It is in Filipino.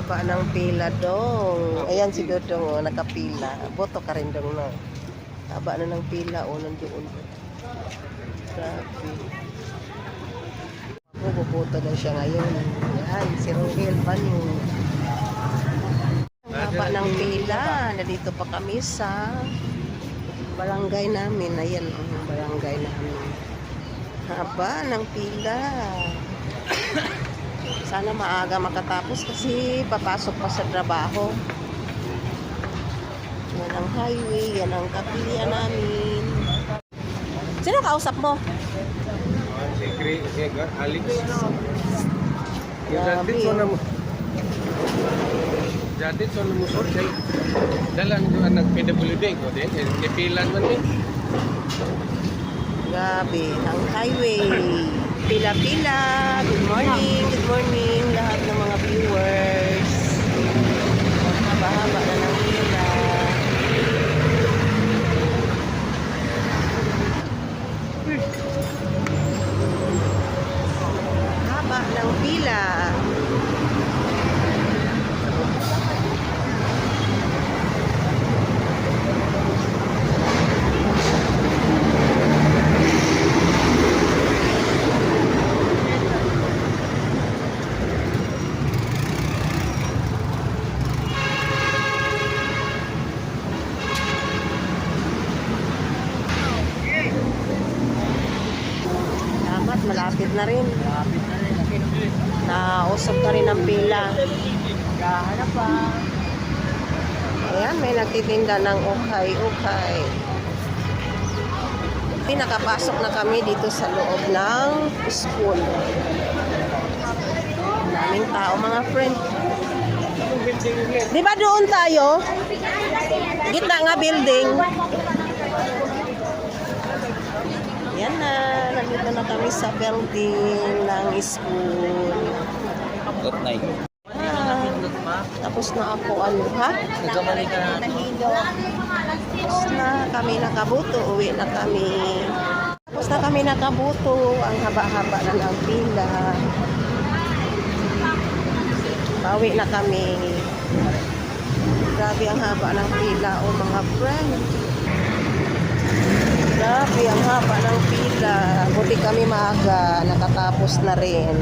haba ng pila dong. Ayan si Dodong, oh, nakapila. Boto ka rin dong, no? Haba na ng pila, oh, nandoon. Grabe. Buboto daw siya ngayon. Yan, si Rogel Banyo. Ang haba ng pila. Nandito pa kami sa barangay namin. Ayan, ang barangay namin. Haba ng pila. Sana maaga makatapos kasi papasok pa sa trabaho. Yan ang highway, yan ang kapilya namin. Sino kausap mo? Si Alex. Grabe. Jadi so lumusot kay dalan yung anak PWD ko din ipilan man ni. Grabe, ang highway. Pila-pila. Good morning lahat ng mga viewers. Haba-haba na ng pila. Haba ng pila. Malapit na rin. Nausap na rin ang pila. Hanap pa. Ayan, may nagtitinda ng ukay-ukay. Nakapasok na kami dito sa loob ng school. Daming tao, mga friend. Di ba doon tayo? Gitna nga building. Yan na, nandito na kami sa building ng school. Good night. Tapos na ako, ano, ha? Nagkamali ka na. Tapos na kami nakabuto, uwi na kami. Tapos na kami nakabuto, ang haba-haba na ng pila. Pauwi na kami. Grabe ang haba ng pila, oh mga friend. Grabe, ang haba ng pila. Buti kami maaga, nakatapos na rin.